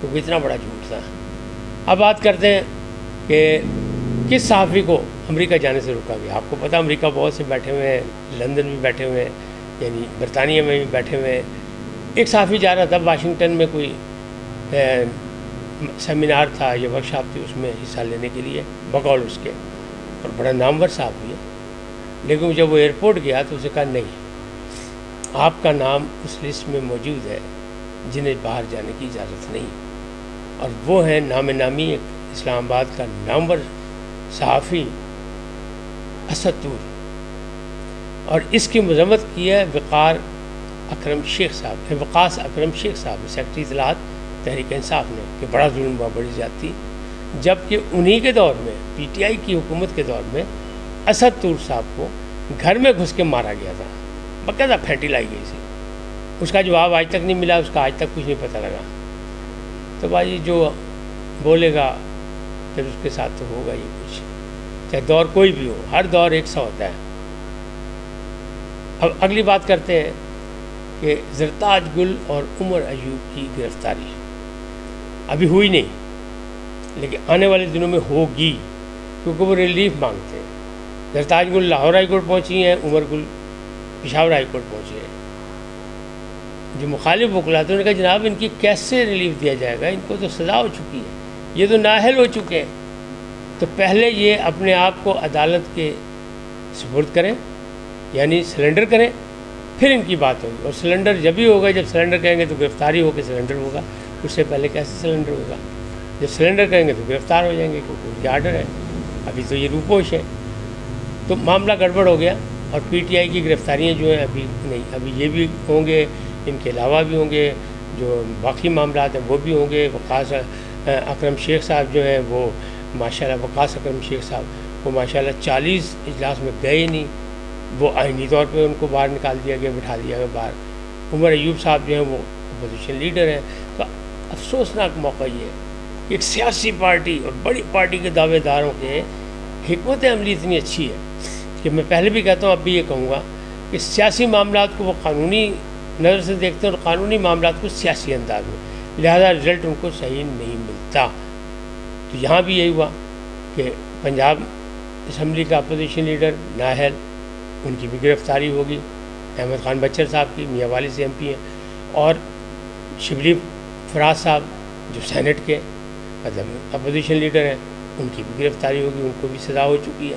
کیونکہ اتنا بڑا جھوٹ تھا۔ اب بات کرتے ہیں کہ کس صحافی کو امریکہ جانے سے روکا گیا۔ آپ کو پتہ امریکہ بہت سے بیٹھے ہوئے ہیں، لندن میں بیٹھے ہوئے ہیں، یعنی برطانیہ میں بھی بیٹھے ہوئے ہیں۔ ایک صحافی جا رہا تھا واشنگٹن میں، کوئی سیمینار تھا یا ورک شاپ تھی، اس میں حصہ لینے کے لیے بقول اس کے، اور بڑا نامور صحافی ہے، لیکن جب وہ ایئرپورٹ گیا تو اسے کہا نہیں، آپ کا نام اس لسٹ میں موجود ہے جنہیں باہر جانے کی اجازت نہیں، اور وہ ہیں نام نامی ایک اسلام آباد کا نامور صحافی اسد طور، اور اس کی مذمت کی ہے وقاص اکرم شیخ صاحب سیکرٹری اطلاعات تحریک انصاف نے، کہ بڑا ظلم ہوا، بڑی زیادتی، جبکہ انہی کے دور میں پی ٹی آئی کی حکومت کے دور میں اسد طور صاحب کو گھر میں گھس کے مارا گیا تھا، باقاعدہ پھینٹی لائی گئی تھی۔ اس کا جواب آج تک نہیں ملا، اس کا آج تک کچھ نہیں پتہ لگا۔ تو بھائی جو بولے گا پھر اس کے ساتھ تو ہوگا ہی کچھ، چاہے دور کوئی بھی ہو، ہر دور ایک سا ہوتا ہے۔ اب اگلی بات کرتے ہیں کہ زرتاج گل اور عمر ایوب کی گرفتاری ابھی ہوئی نہیں، لیکن آنے والے دنوں میں ہوگی، کیونکہ وہ ریلیف مانگتے ہیں۔ زرتاج گل لاہور ہائی کورٹ پہنچی ہیں، عمر گل پشاور ہائی کورٹ پہنچے ہیں۔ جو مخالف وکلاء نے کہا جناب ان کی کیسے ریلیف دیا جائے گا، ان کو تو سزا ہو چکی ہے، یہ تو نااہل ہو چکے ہیں، تو پہلے یہ اپنے آپ کو عدالت کے سپرد کریں، یعنی سرنڈر کریں، پھر ان کی بات ہوگی۔ اور سرنڈر جب ہی ہوگا جب سرنڈر کہیں گے تو گرفتاری ہو کے سرنڈر ہوگا، اس سے پہلے کیسے سرنڈر ہوگا؟ جب سرنڈر کریں گے تو گرفتار ہو جائیں گے، کیونکہ ان کے آرڈر ہے، ابھی تو یہ روپوش ہے۔ تو معاملہ گڑبڑ ہو گیا، اور پی ٹی آئی کی گرفتاریاں جو ہیں ابھی نہیں، ابھی یہ بھی ہوں گے، ان کے علاوہ بھی ہوں گے، جو باقی معاملات ہیں وہ بھی ہوں گے۔ وقاص اکرم شیخ صاحب جو ہیں وہ ماشاءاللہ، وقاص اکرم شیخ صاحب وہ ماشاءاللہ 40 اجلاس میں گئے نہیں، وہ آئینی طور پہ ان کو باہر نکال دیا گیا، بٹھا دیا گیا باہر۔ عمر ایوب صاحب جو ہیں وہ اپوزیشن لیڈر ہیں۔ تو افسوسناک موقع یہ ہے کہ ایک سیاسی پارٹی اور بڑی پارٹی کے دعوے داروں کے حکمت عملی اتنی اچھی ہے کہ میں پہلے بھی کہتا ہوں، اب بھی یہ کہوں گا کہ سیاسی معاملات کو وہ قانونی نظر سے دیکھتے ہیں اور قانونی معاملات کو سیاسی انداز میں، لہذا رزلٹ ان کو صحیح نہیں ملتا۔ تو یہاں بھی یہی ہوا کہ پنجاب اسمبلی کا اپوزیشن لیڈر نااہل، ان کی بھی گرفتاری ہوگی، احمد خان بچر صاحب کی، میاں والی سے ایم پی ہیں، اور شبلی فراز صاحب جو سینٹ کے مطلب اپوزیشن لیڈر ہیں، ان کی بھی گرفتاری ہوگی، ان کو بھی سزا ہو چکی ہے۔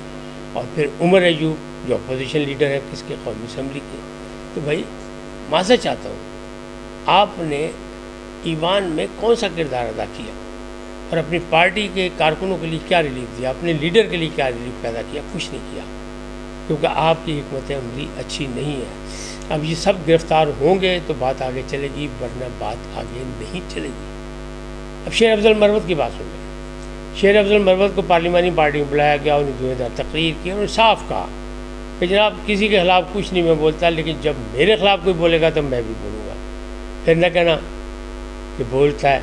اور پھر عمر ایوب جو اپوزیشن لیڈر ہیں کس کے، قومی اسمبلی کے۔ تو بھائی معذرت چاہتا ہوں، آپ نے ایوان میں کون سا کردار ادا کیا اور اپنی پارٹی کے کارکنوں کے لیے کیا ریلیف دیا، اپنے لیڈر کے لیے کیا ریلیف پیدا کیا؟ کچھ نہیں کیا، کیونکہ آپ کی حکمت عملی اچھی نہیں ہے۔ اب یہ سب گرفتار ہوں گے تو بات آگے چلے گی، ورنہ بات آگے نہیں چلے گی۔ اب شیر افضل مروت کی بات سن لیں۔ شیر افضل مروت کو پارلیمانی پارٹی میں بلایا گیا، انہیں دھوئیں تقریر کی، انہوں نے صاف کہا کہ جناب کسی کے خلاف کچھ نہیں میں بولتا، لیکن جب میرے خلاف کوئی بولے گا تو میں بھی بولوں گا۔ پھر نہ کہنا کہ بولتا ہے،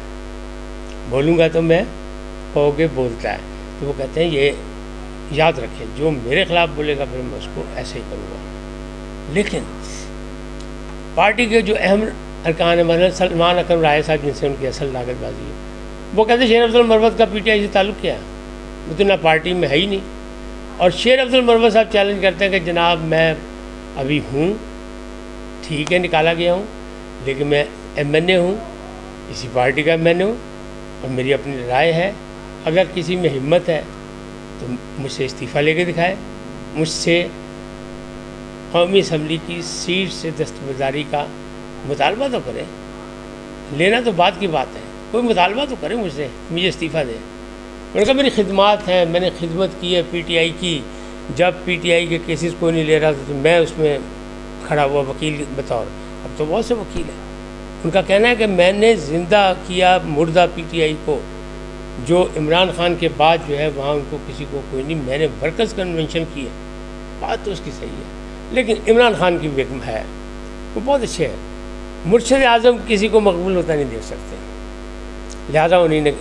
بولوں گا تو میں کہو گے بولتا ہے۔ تو وہ کہتے ہیں یہ یاد رکھیں، جو میرے خلاف بولے گا پھر میں اس کو ایسے ہی کروں گا۔ لیکن پارٹی کے جو اہم ارکان ہیں، مثلا سلمان اکرم رائے صاحب جن سے ان کی اصل لاگت بازی ہے، وہ کہتے ہیں شیر افضل مروت کا پی ٹی آئی سے تعلق کیا ہے، وہ تو نہ پارٹی میں ہے ہی نہیں۔ اور شیر افضل مروت صاحب چیلنج کرتے ہیں کہ جناب میں ابھی ہوں، ٹھیک ہے نکالا گیا ہوں، لیکن میں ایم این اے ہوں، اسی پارٹی کا ایم این اے ہوں، اور میری اپنی رائے ہے، اگر کسی میں ہمت ہے تو مجھ سے استعفیٰ لے کے دکھائے، مجھ سے قومی اسمبلی کی سیٹ سے دستبرداری کا مطالبہ تو کرے، لینا تو بعد کی بات ہے، کوئی مطالبہ تو کرے مجھ سے، مجھے استعفیٰ دے۔ میں نے کہا میری خدمات ہیں، میں نے خدمت کی ہے پی ٹی آئی کی، جب پی ٹی آئی کے کیسز کوئی نہیں لے رہا تھا تو میں اس میں کھڑا ہوا وکیل بطور، اب تو بہت سے وکیل ہیں۔ ان کا کہنا ہے کہ میں نے زندہ کیا مردہ پی ٹی آئی کو، جو عمران خان کے بعد جو ہے وہاں ان کو کسی کو کوئی نہیں، میں نے ورکرز کنونشن کی ہے، بات تو اس کی صحیح ہے، لیکن عمران خان کی بھی ہے، وہ بہت اچھے ہیں، مرشد اعظم کسی کو مقبول ہوتا نہیں دیکھ سکتے، لہٰذا انہیں نے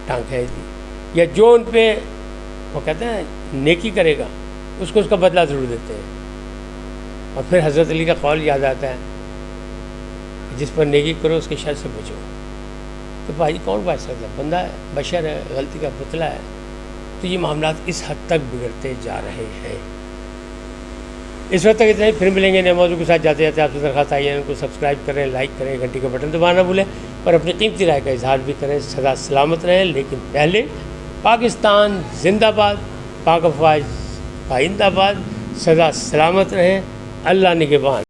ٹانگ کھینچ دی، یا جو ان پہ وہ کہتے ہیں نیکی کرے گا اس کو اس کا بدلہ ضرور دیتے ہیں۔ اور پھر حضرت علی کا قول یاد آتا ہے، جس پر نیکی کرو اس کے شر سے بچو۔ کہ بھائی کون بچ سکتا ہے، بندہ ہے، بشر ہے، غلطی کا پتلا ہے. تو یہ معاملات اس حد تک بگڑتے جا رہے ہیں. اس وقت تک اتنا ہی، پھر ملیں گے نئے موضوع کے ساتھ. جاتے جاتے آپ سے درخواست آئی ہے ان کو سبسکرائب کریں، لائک کریں، گھنٹی کا بٹن دبانا بھولیں، اور اپنی قیمتی رائے کا اظہار بھی کریں. سدا سلامت رہیں. لیکن پہلے پاکستان زندہ باد، پاک افواج پائندہ باد. سدا سلامت رہیں. اللہ نگہبان.